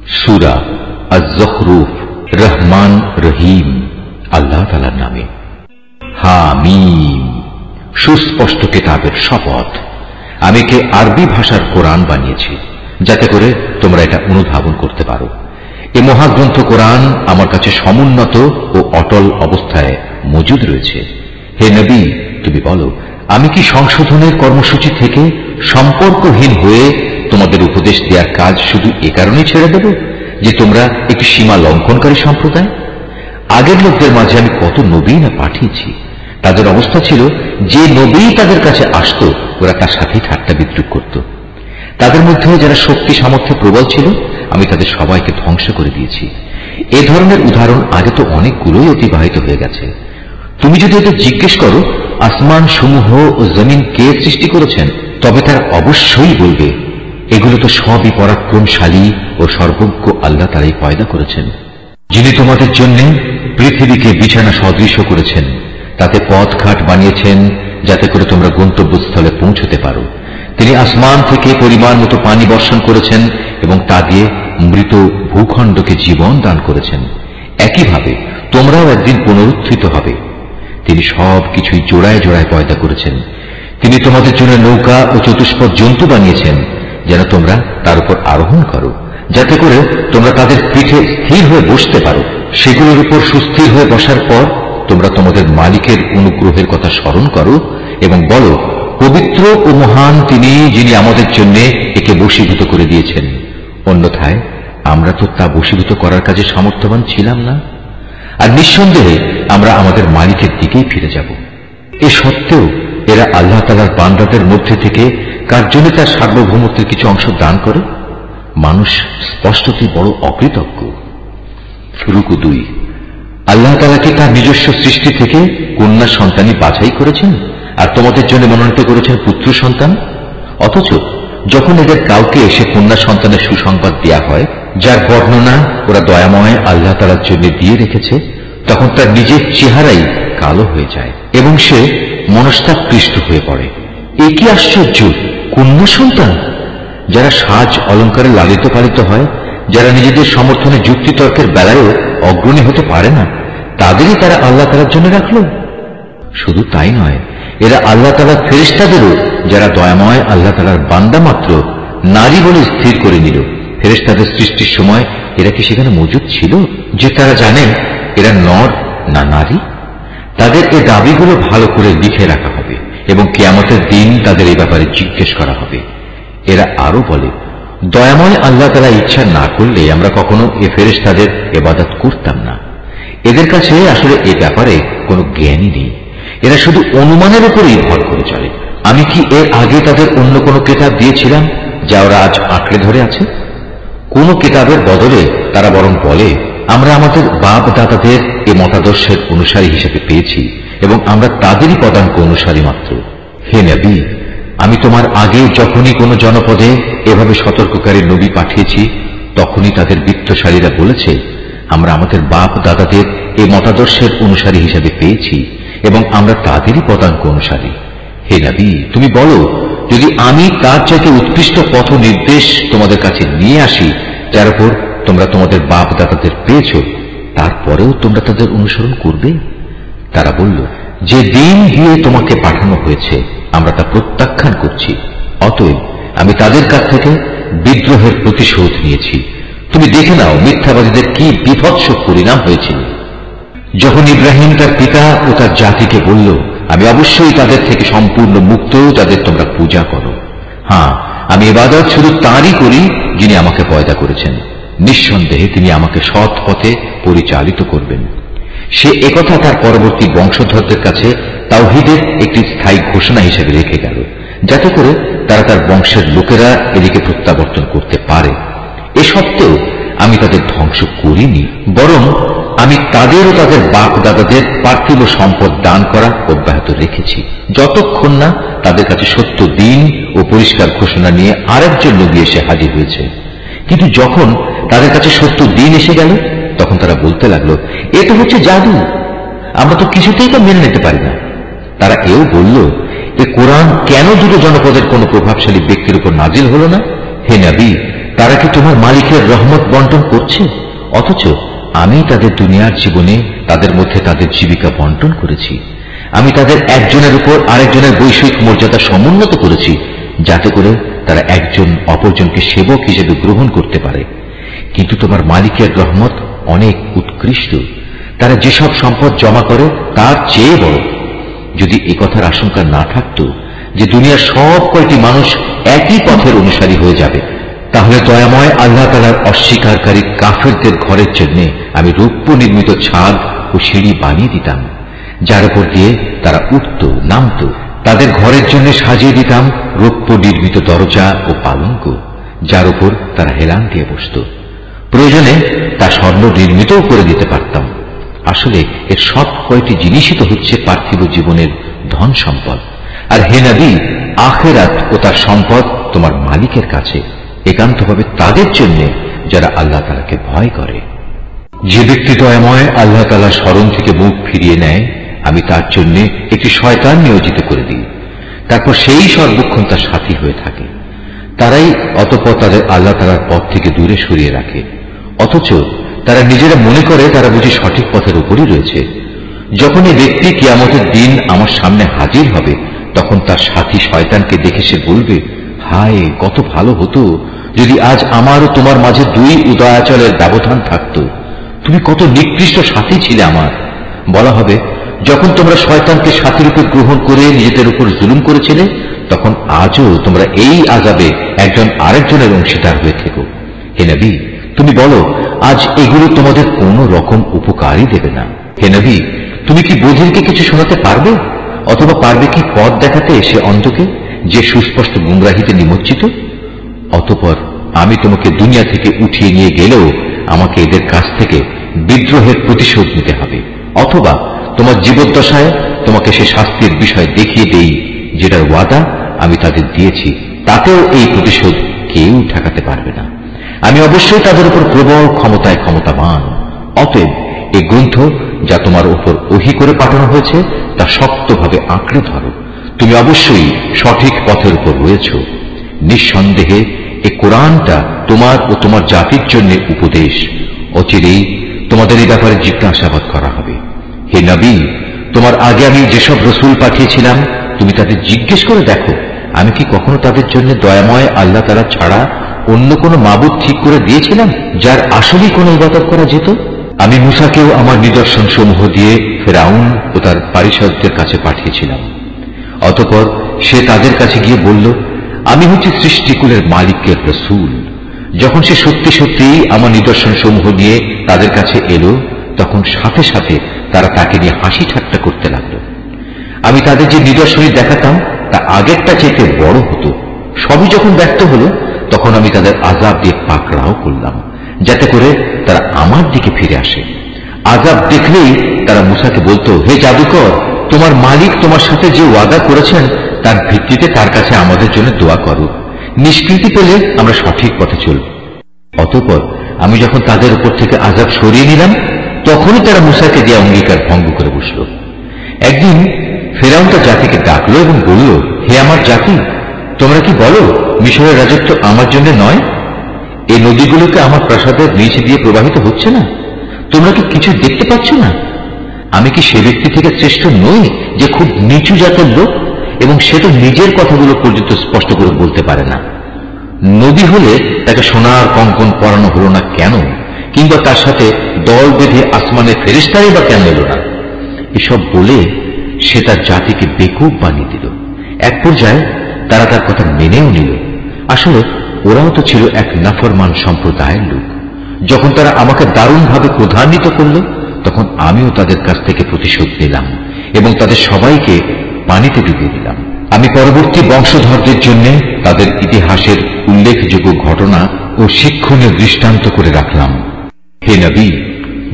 সূরা আয-যুখরুফ। রহমান রহিম আল্লাহ তাআলার নামে। হামিম। সুস্পষ্ট কিতাবের শপথ। আমি কে আরবি ভাষার কোরআন বানিয়েছি যাতে করে তোমরা এটা অনুধাবন করতে পারো। এ মহাগ্রন্থ কোরআন আমার কাছে সমুন্নত ও অটল অবস্থায় মজুদ রয়েছে। হে নবী, তুমি বলো, আমি কি সংশোধনের কর্মসূচি থেকে সম্পর্কহীন হয়ে তোমাদের উপদেশ দেওয়ার কাজ শুধু এ কারণেই ছেড়ে দেব যে তোমরা একটি সীমা লঙ্ঘনকারী সম্প্রদায়? আগের লোকদের মাঝে আমি কত নবী না পাঠিয়েছি। তাদের অবস্থা ছিল, যে নবী তাদের কাছে আসত ওরা তার সাথেই ঠাট্টা বিদ্রুপ করত। তাদের মধ্যে যারা শক্তি সামর্থ্যে প্রবল ছিল আমি তাদের সবাইকে ধ্বংস করে দিয়েছি। এ ধরনের উদাহরণ আগে তো অনেকগুলোই অতিবাহিত হয়ে গেছে। তুমি যদি এদের জিজ্ঞেস করো আসমান সমূহ ও জমিন কে সৃষ্টি করেছেন, তবে তারা অবশ্যই বলবে এগুলো তো সবই পরাক্রমশালী ও সর্বজ্ঞ আল্লাহ তারাই পয়দা করেছেন। যিনি তোমাদের জন্য পৃথিবীকে বিছানা সদৃশ করেছেন, তাতে পথঘাট বানিয়েছেন যাতে করে তোমরা গন্তব্যস্থলে পৌঁছতে পারো। তিনি আসমান থেকে পরিমাণ মতো পানি বর্ষণ করেছেন এবং তা দিয়ে মৃত ভূখণ্ডকে জীবন দান করেছেন। একইভাবে তোমরাও একদিন পুনরুত্থিত হবে। তিনি সব কিছুই জোড়ায় জোড়ায় পয়দা করেছেন। তিনি তোমাদের জন্য নৌকা ও চতুষ্পদ জন্তু বানিয়েছেন যেন তোমরা তার উপর আরোহণ করো, যাতে করে তোমরা তাদের পিঠে স্থির হয়ে বসতে পারো। সেগুলোর উপর সুস্থির হয়ে বসার পর তোমরা তোমাদের মালিকের অনুগ্রহের কথা স্মরণ করো এবং বলো, পবিত্র ও মহান তিনি, যিনি আমাদের জন্য একে বশীভূত করে দিয়েছেন। অন্যথায় আমরা তো তা বশীভূত করার কাজে সামর্থ্যবান ছিলাম না। আর নিঃসন্দেহে আমরা আমাদের মালিকের দিকেই ফিরে যাব। এ সত্ত্বেও এরা আল্লাহ তাআলার বান্দাদের মধ্যে থেকে কার জন্য তার সার্বভৌমত্বের কিছু অংশ দান করে? মানুষ স্পষ্টতই বড় অকৃতজ্ঞ। রুকু 2। আল্লাহ তাআলা কি তার নিজস্ব সৃষ্টি থেকে কন্যা সন্তানই বাছাই করেছেন আর তোমাদের জন্য মনোনীত করেছেন পুত্র সন্তান? অথচ যখন এদের কাউকে এসে কন্যা সন্তানের সুসংবাদ দেয়া হয়, যার বর্ণনা ওরা দয়াময় আল্লাহ তাআলার জন্য দিয়ে রেখেছে, তখন তার নিজের চেহারাই কালো হয়ে যায় এবং সে মনস্তাপকৃষ্ট হয়ে পড়ে। এ কি আশ্চর্য! কন্যা সন্তান যারা সাজ অলঙ্কারে লালিত পালিত হয়, যারা নিজেদের সমর্থনে যুক্তিতর্কের বেলায়ও অগ্রণী হতে পারে না, তাদেরই তারা আল্লাহ তাআলার জন্য রাখল। শুধু তাই নয়, এরা আল্লাহ তাআলার ফেরেশতাদেরও, যারা দয়াময় আল্লাহ তাআলার বান্দা মাত্র, নারী বলে স্থির করে নিল। ফেরেশতাদের সৃষ্টির সময় এরা কি সেখানে মজুদ ছিল যে তারা জানেন এরা নর না নারী? তাদের এ দাবিগুলো ভালো করে লিখে রাখা হবে এবং কিয়ামতের দিন তাদের এই ব্যাপারে জিজ্ঞেস করা হবে। এরা আরো বলে, দয়াময় আল্লাহ তাআলা ইচ্ছা না করলে আমরা কখনো এ ফেরেশতাদের ইবাদত করতাম না। এদের কাছে আসলে এ ব্যাপারে কোনো জ্ঞানই নেই। এরা শুধু অনুমানের উপরেই ভর করে চলে। আমি কি এর আগে তাদের অন্য কোনো কিতাব দিয়েছিলাম যা ওরা আজ আঁকড়ে ধরে আছে? কোন কিতাবের বদলে তারা বরং বলে, আমরা আমাদের বাপ দাদাদের এ মতাদর্শের অনুসারী হিসেবে পেয়েছি এবং আমরা তাদেরই পদাঙ্ক অনুসারী মাত্র। হে নবী, আমি তোমার আগে যখনই কোনো জনপদে এভাবে সতর্ককারী নবী পাঠিয়েছি, তখনই তাদের বিত্তশালীরা বলেছে, আমরা আমাদের বাপ দাদাদের এ মতাদর্শের অনুসারী হিসেবে পেয়েছি এবং আমরা তাদেরই পদাঙ্ক অনুসারী। হে নবী, তুমি বলো, যদি আমি তার চাইতে উৎকৃষ্ট পথ নির্দেশ তোমাদের কাছে নিয়ে আসি, যার উপর তোমরা তোমাদের বাপ দাদাদের পেয়েছ, তারপরেও তোমরা তাদের অনুসরণ করবে? তারা বলল, যে দিন দিয়ে তোমাকে পাঠানো হয়েছে আমরা তা প্রত্যাখ্যান করছি। অতএব আমি তাদের কাছ থেকে বিদ্রোহের প্রতিশোধ নিয়েছি। তুমি দেখে নাও মিথ্যাবাদীদের কি বিভৎস পরিণাম হয়েছিল। যখন ইব্রাহিম তার পিতা ও তার জাতিকে বলল, আমি অবশ্যই তাদের থেকে সম্পূর্ণ মুক্ত যাদের তোমরা পূজা করো। হ্যাঁ, আমি ইবাদত শুধু তাঁরই করি যিনি আমাকে পয়দা করেছেন। নিঃসন্দেহে তিনি আমাকে সৎ পথে পরিচালিত করবেন। সে একথা তার পরবর্তী বংশধরদের কাছে তাওহীদের একটি স্থায়ী ঘোষণা হিসেবে রেখে গেল, যাতে করে তারা তার বংশের লোকেরা এদিকে প্রত্যাবর্তন করতে পারে। এ সত্ত্বেও আমি তাদের ধ্বংস করিনি, বরং আমি তাদের ও তাদের বাপ দাদাদের পার্থিব সম্পদ দান করা অব্যাহত রেখেছি, যতক্ষণ না তাদের কাছে সত্য দিন ও পরিষ্কার ঘোষণা নিয়ে আরেকজন নবী এসে হাজির হয়েছে। কিন্তু যখন তাদের কাছে সত্য দিন এসে গেল, তখন তারা বলতে লাগলো, এ তো হচ্ছে জাদু, আমরা তো কিছুতেই তা মেনে নিতে পারি না। তারা এও বলল, এ কোরআন কেন দুটো জনপদের কোন প্রভাবশালী ব্যক্তির উপর নাজিল হল না? হে নবী, তারা কি তোমার মালিকের রহমত বন্টন করছে, অথচ আমি তাদের দুনিয়ার জীবনে তাদের মধ্যে তাদের জীবিকা বন্টন করেছি। আমি তাদের একজনের উপর আরেকজনের বৈষয়িক মর্যাদা সমুন্নত করেছি, যাতে করে তারা একজন অপরজনকে সেবক হিসেবে গ্রহণ করতে পারে। কিন্তু তোমার মালিকের রহমত অনেক উৎকৃষ্ট, তারা যেসব সম্পদ জমা করে তার চেয়ে বড়। যদি এ কথার আশঙ্কা না থাকত যে দুনিয়ার সব কয়টি মানুষ একই পথের অনুসারী হয়ে যাবে, তাহলে দয়াময় আল্লাহ তাআলার অস্বীকারী কাফেরদের ঘরের জন্য আমি রৌপ্য নির্মিত ছাদ ও সিঁড়ি বানিয়ে দিতাম, যার উপর দিয়ে তারা উঠত নামত। তাদের ঘরের জন্য সাজিয়ে দিতাম রৌপ্য নির্মিত দরজা ও পালঙ্ক, যার উপর তারা হেলান দিয়ে বসত। প্রয়োজনে তা স্বর্ণ নির্মিতও করে দিতে পারতাম। আসলে এর সব কয়টি জিনিসই তো হচ্ছে পার্থিব জীবনের ধন সম্পদ। আর হে নবী, আখিরাত ও তার সম্পদ তোমার মালিকের কাছে, একান্তভাবে তাদের জন্য যারা আল্লাহ তাআলাকে ভয় করে। যে ব্যক্তি দয়াময় আল্লাহ তাআলার স্মরণ থেকে মুখ ফিরিয়ে নেয়, আমি তার জন্য একটি শয়তান নিয়োজিত করে দিই, তারপর সেই সর্বক্ষণ তার সাথী হয়ে থাকে। তারাই অতঃপর তাদের আল্লাহ তাআলার পথ থেকে দূরে সরিয়ে রাখে, অথচ তারা নিজেরা মনে করে তারা বুঝি সঠিক পথের উপরই রয়েছে। যখন এই ব্যক্তি কিয়ামতের দিন আমার সামনে হাজির হবে, তখন তার সাথী শয়তানকে দেখে সে বলবে, হায়, কত ভালো হতো যদি আজ আমার ও তোমার মাঝে দুই উদয়াচলের ব্যবধান থাকত। তুমি কত নিকৃষ্ট সাথী ছিলে আমার। বলা হবে, যখন তোমরা শয়তানকে সাথীর উপর গ্রহণ করে নিজেদের উপর জুলুম করেছিলে, তখন আজও তোমরা এই আযাবে একজন আরেকজনের অংশীদার হয়ে থেকো। হে নবী, তুমি বলো, আজ এগুলো তোমাদের কোনো রকম উপকারই দেবে না। হে নবী, তুমি কি বধিরকে কিছু শোনাতে পারবে, অথবা পারবে কি পথ দেখাতে সে অন্ধকে, যে সুস্পষ্ট গুমরাহিতে নিমজ্জিত? অতঃপর আমি তোমাকে দুনিয়া থেকে উঠিয়ে নিয়ে গেলেও আমাকে এদের কাছ থেকে বিদ্রোহের প্রতিশোধ নিতে হবে, অথবা তোমার জীবদ্দশায় তোমাকে সে শাস্তির বিষয় দেখিয়ে দেই যেটার ওয়াদা আমি তাদের দিয়েছি, তাতেও এই প্রতিশোধ কেউ ঠেকাতে পারবে না। আমি অবশ্যই তাদের উপর প্রবল ক্ষমতায় ক্ষমতাবান। অতএব এই গ্রন্থ যা তোমার উপর ওহী করে পাঠানো হয়েছে তা শক্তভাবে আঁকড়ে ধরো। তুমি অবশ্যই সঠিক পথের উপর রয়েছ। নিঃসন্দেহে এই কোরআনটা তোমার ও তোমার জাতির জন্য উপদেশ। অচিরেই তোমাদের এই ব্যাপারে জিজ্ঞাসাবাদ করা হবে। হে নবী, তোমার আগে আমি যেসব রসুল পাঠিয়েছিলাম তুমি তাদের জিজ্ঞেস করে দেখো, আমি কি কখনো তাদের জন্য দয়াময় আল্লাহ তাআলা ছাড়া অন্য কোনো মাবুদ ঠিক করে দিয়েছিলাম যার আসলেই কোনো ইবাদত করা যেত? আমি মূসাকেও আমার নিদর্শন সমূহ দিয়ে ফেরাউন ও তার পারিষদদের কাছে পাঠিয়েছিলাম। অতঃপর সে তাদের কাছে গিয়ে বলল, আমি হচ্ছি সৃষ্টিকুলের মালিকের রসুল। যখন সে সত্যি সত্যি আমার নিদর্শন সমূহ নিয়ে তাদের কাছে এলো, তখন সাথে সাথে তারা তাকে নিয়ে হাসি ঠাট্টা করতে লাগলো। আমি তাদের যে নিদর্শনই দেখাতাম তা আগেরটা চেয়ে বড় হতো। সবই যখন ব্যক্ত হলো, তখন আমি তাদের আযাব দিয়ে পাকড়াও করলাম, যাতে করে তারা আমার দিকে ফিরে আসে। আযাব দেখলেই তারা মূসাকে বলতো, হে জাদুকর, তোমার মালিক তোমার সাথে যে ওয়াদা করেছেন তার ভিত্তিতে তার কাছে আমাদের জন্য দোয়া করো। নিষ্কৃতি পেলে আমরা সঠিক পথে চলব। অতঃপর আমি যখন তাদের উপর থেকে আযাব সরিয়ে নিলাম, তখনই তারা মূসাকে দিয়ে অঙ্গীকার ভঙ্গ করে বসল। একদিন ফেরাউন তার জাতিকে ডাকলো এবং বলল, হে আমার জাতি, তোমরা কি বলো মিশরের রাজত্ব আমার জন্য নয়? এই নদীগুলোকে আমার প্রাসাদের নিচে দিয়ে প্রবাহিত হচ্ছে না? তোমরা কি কিছু দেখতে পাচ্ছ না? আমি কি সে ব্যক্তি থেকে শ্রেষ্ঠ নই যে খুব নিচু জাতের লোক, এবং সে তো নিজের কথাগুলো পর্যন্ত স্পষ্ট করে বলতে পারে না? নদী হলে তাকে সোনার কঙ্কন পরানো হলো না কেন, কিংবা তার সাথে দল বেঁধে আসমানের ফেরেশতাই বা কেন এলো না? এসব বলে সে তার জাতিকে বেকুব বানিয়ে দিল। এক পর্যায়ে তারা তার কথা মেনেও নিল। আসলে ওরাও তো ছিল এক নাফরমান সম্প্রদায়ের লোক। যখন তারা আমাকে দারুণভাবে ক্রোধান্বিত করল, তখন আমিও তাদের কাছ থেকে প্রতিশোধ নিলাম এবং তাদের সবাইকে পানিতে ডুবিয়ে দিলাম। আমি পরবর্তী বংশধরদের জন্য তাদের ইতিহাসের উল্লেখযোগ্য ঘটনা ও শিক্ষণীয় দৃষ্টান্ত করে রাখলাম। হে নবী,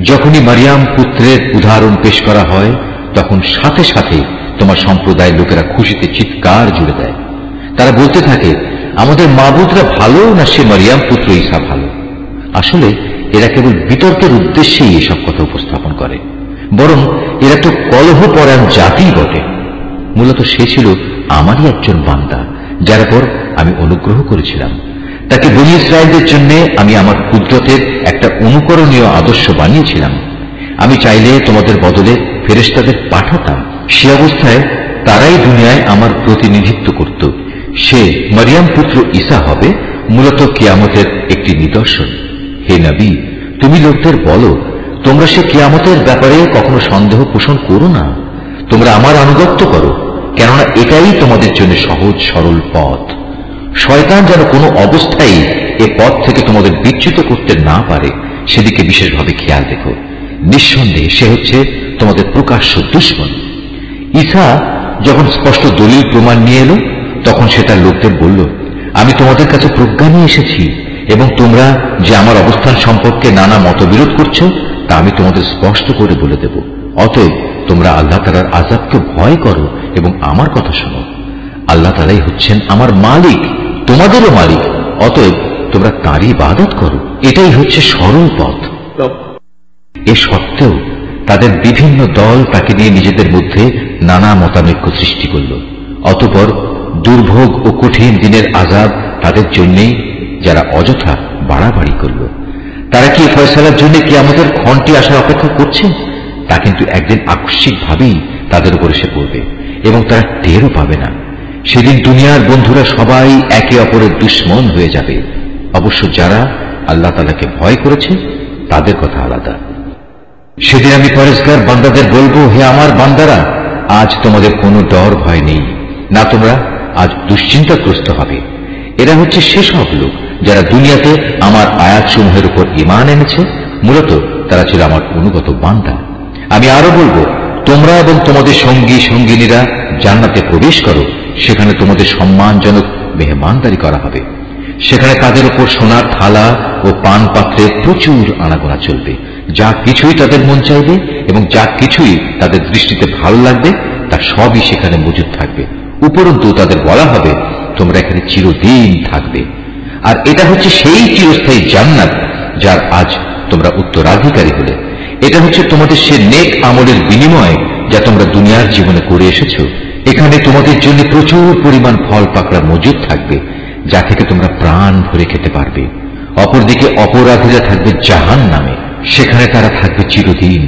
যখনই মারিয়াম পুত্রের উদাহরণ পেশ করা হয়, তখন সাথে সাথে তোমার সম্প্রদায়ের লোকেরা খুশিতে চিৎকার জুড়ে দেয়। তারা বলতে থাকে, আমাদের মাবুদরা ভালো না সে মারিয়াম পুত্র ঈসা ভালো? আসলে এরা কেবল বিতর্কের উদ্দেশ্যেই এসব কথা উপস্থাপন করে, বরং এরা তো কলহপরায়ণ জাতি বটে। মূলত সে ছিল আমারই একজন বান্দা, যার পর আমি অনুগ্রহ করেছিলাম। তাকে বনী ইসরায়েলদের জন্য আমি আমার কুদরতের একটা অনুকরণীয় আদর্শ বানিয়েছিলাম। আমি চাইলে তোমাদের বদলে ফেরেশতাদের পাঠাতাম। সে অবস্থায় তারাই দুনিয়ায় আমার প্রতিনিধিত্ব করত। সে মরিয়ম পুত্র ঈসা হবে মূলত কিয়ামতের একটি নিদর্শন। হে নবী, তুমি লোকদের বলো, তোমরা সে কিয়ামতের ব্যাপারে কখনো সন্দেহ পোষণ করো না। তোমরা আমার আনুগত্য করো, কেননা এটাই তোমাদের জন্য সহজ সরল পথ। শয়তান যেন কোনো অবস্থায় এ পথ থেকে তোমাদের বিচ্যুত করতে না পারে, সেদিকে বিশেষভাবে খেয়াল রেখো। নিঃসন্দেহে সে হচ্ছে তোমাদের প্রকাশ্য দুশমন। ঈসা যখন স্পষ্ট দলিল প্রমাণ নিয়ে এলো, তখন সে তার লোকদের বলল, আমি তোমাদের কাছে প্রজ্ঞা নিয়ে এসেছি এবং তোমরা যে আমার অবস্থান সম্পর্কে নানা মতবিরোধ করছো তা আমি তোমাদের স্পষ্ট করে বলে দেব। অতএব তোমরা আল্লাহ তাআলার আযাবকে ভয় করো এবং আমার কথা শোনো। আল্লাহ তাআলাই হচ্ছেন আমার মালিক, তোমাদেরও মালিক। অতএব তোমরা তাঁরই ইবাদত করো, এটাই হচ্ছে সরল পথ। এ সত্ত্বেও তাদের বিভিন্ন দল তাকে নিয়ে নিজেদের মধ্যে নানা মতানৈক্য সৃষ্টি করল। অতঃপর দুর্ভোগ ও কঠিন দিনের আযাব তাদের জন্যেই, যারা অযথা বাড়াবাড়ি করল। তারা কি ফয়সালার জন্য কি আমাদের ক্ষণটি আসার অপেক্ষা করছে? তা কিন্তু একদিন আকস্মিকভাবেই তাদের উপর এসে পড়বে এবং তারা টেরও পাবে না। সেদিন দুনিয়ার বন্ধুরা সবাই একে অপরের দুশমন হয়ে যাবে। অবশ্য যারা আল্লাহ তাআলাকে ভয় করেছে তাদের কথা আলাদা। সেদিন আমি পরেজগার বান্দাদের বলবো, হে আমার বান্দারা, আজ তোমাদের কোনো ডর ভয় নেই, না তোমরা আজ দুশ্চিন্তাগ্রস্ত হবে। এরা হচ্ছে সেসব লোক যারা দুনিয়াতে আমার আয়াতসমূহের উপর ঈমান এনেছে। মূলত তারা ছিল আমার অনুগত বান্দা। আমি আরো বলবো, তোমরা এবং তোমাদের সঙ্গী সঙ্গিনীরা জান্নাতে প্রবেশ করো। সেখানে তোমাদের সম্মানজনক মেহমানদারি করা হবে। সেখানে তাদের উপর সোনার থালা ও পান পাত্রে প্রচুর আনাগোনা চলবে। যা কিছুই তাদের মন চাইবে এবং যা কিছুই তাদের দৃষ্টিতে ভালো লাগবে তা সবই সেখানে মজুদ থাকবে। উপরন্তু তাদের বলা হবে, তোমরা এখানে চিরদিন থাকবে। আর এটা হচ্ছে সেই চিরস্থায়ী জান্নাত যার আজ তোমরা উত্তরাধিকারী হলে। এটা হচ্ছে তোমাদের সে নেক আমলের বিনিময় যা তোমরা দুনিয়ার জীবনে করে এসেছ। এখানে তোমাদের জন্য প্রচুর পরিমাণ ফল পাকড়া মজুদ থাকবে, যা থেকে তোমরা প্রাণ ভরে খেতে পারবে। অপরদিকে অপরাধীরা থাকবে জাহান্নামে, সেখানে তারা থাকবে চিরদিন।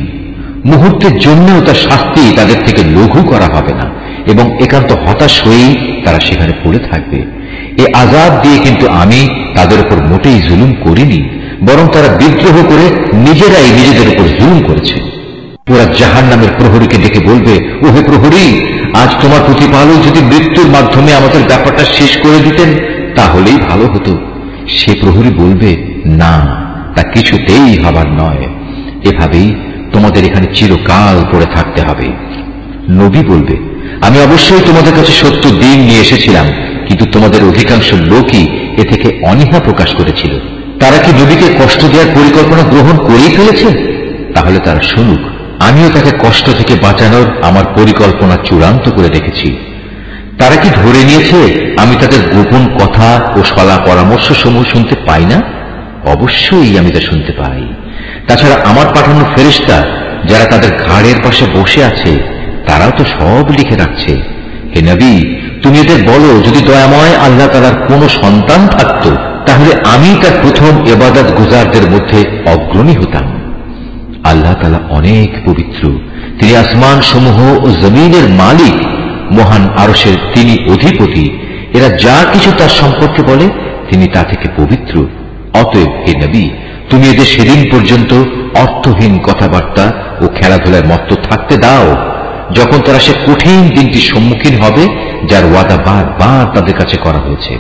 মুহূর্তের জন্যও তার শাস্তি তাদের থেকে লঘু করা হবে না এবং একান্ত হতাশ হয়েই তারা সেখানে পড়ে থাকবে। এ আযাব দিয়ে কিন্তু আমি তাদের উপর মোটেই জুলুম করিনি, বরং তারা বিদ্রোহ করে নিজেরাই নিজেদের উপর জুলুম করেছে। পুরা জাহান্নামের প্রহরীকে ডেকে বলবে, ওহে প্রহরী, আজ তোমার প্রতিপালক যদি মৃত্যুর মাধ্যমে আমাদের ব্যাপারটা শেষ করে দিতেন তাহলেই ভালো হতো। সে প্রহরী বলবে, না, তা কিছুতেই হবার নয়। এভাবেই তোমাদের এখানে চিরকাল পড়ে থাকতে হবে। নবী বলবে, আমি অবশ্যই তোমাদের কাছে সত্য দিন নিয়ে এসেছিলাম, কিন্তু তোমাদের অধিকাংশ লোকই এ থেকে অনীহা প্রকাশ করেছিল। তারা কি নবীকে কষ্ট দেওয়ার পরিকল্পনা গ্রহণ করেই ফেলেছে? তাহলে তারা শুনুক, আমিও তাকে কষ্ট থেকে বাঁচানোর আমার পরিকল্পনা চূড়ান্ত করে রেখেছি। তারা কি ধরে নিয়েছে আমি তাদের গোপন কথা ও সলা পরামর্শ সমূহ শুনতে পাই না? অবশ্যই আমি তা শুনতে পাই। তাছাড়া আমার পাঠানো ফেরেশতা যারা তাদের ঘাড়ের পাশে বসে আছে তারাও তো সব লিখে রাখছে। হে নবী, তুমি এদের বলো, যদি দয়াময় আল্লাহ তাআলার কোনো সন্তান থাকত তাহলে আমি তার প্রথম ইবাদত গুজারদের মধ্যে অগ্রণী হতাম। আল্লাহ তাআলা অনেক পবিত্র, তিনি আসমান সমূহ ও জমিনের মালিক, মহান আরশের তিনি অধিপতি। এরা যা কিছু তার সম্পর্কে বলে তিনি তা থেকে পবিত্র। অতএব হে নবী, তুমি এদের সেদিন পর্যন্ত অর্থহীন কথাবার্তা ও খেলাধুলায় মত্ত থাকতে দাও, যখন তারা সে কঠিন দিনটির সম্মুখীন হবে যার ওয়াদা বারবার তাদের কাছে করা হয়েছে।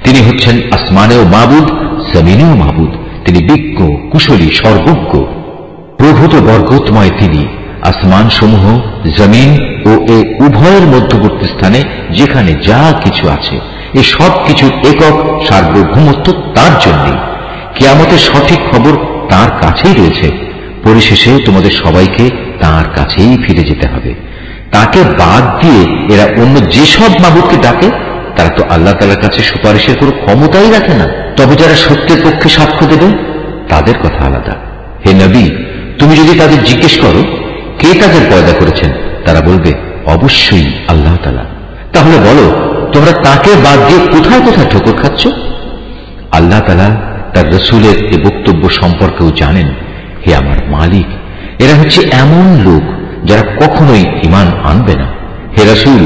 তিনি হচ্ছেন আসমানেও মাবুদ, জমিনেও মাবুদ। তিনি বিজ্ঞ, কুশলী, সর্বজ্ঞ, প্রভূত বরকতময়। তিনি আসমান সমূহ, জমিন ও এ উভয়ের মধ্যবর্তী স্থানে যেখানে যা কিছু আছে এ সব কিছুর একক সার্বভৌমত্ব তার জন্যই। কিয়ামতের সঠিক খবর তার কাছেই রয়েছে। পরিশেষে তোমাদের সবাইকে তার কাছেই ফিরে যেতে হবে। তাকে বাদ দিয়ে এরা অন্য যেসব মাবুদকে ডাকে তারা তো আল্লাহ তাআলার কাছে সুপারিশের কোনো ক্ষমতাই রাখে না। তবে যারা সত্যের পক্ষে সাক্ষ্য দেবে তাদের কথা আলাদা। হে নবী, তুমি যদি তাদের জিজ্ঞেস করো কে তাদের পয়দা করেছেন, তারা বলবে অবশ্যই আল্লাহ তাআলা। তাহলে বলো, তোমরা তাকে বাদ দিয়ে কোথায় কোথায় ঠোকর খাচ্ছ? আল্লাহ তাআলা তার রসুলের এ বক্তব্য সম্পর্কেও জানেন, হে আমার মালিক, এরা হচ্ছে এমন লোক যারা কখনোই ঈমান আনবে না। হে রসুল,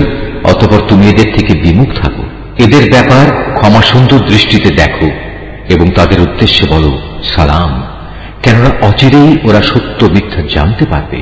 অতঃপর তুমি এদের থেকে বিমুখ থাকো, এদের ব্যাপার ক্ষমা সুন্দর দৃষ্টিতে দেখো এবং তাদের উদ্দেশ্যে বলো সালাম, কেননা অচিরেই ওরা সত্য মিথ্যা জানতে পারবে।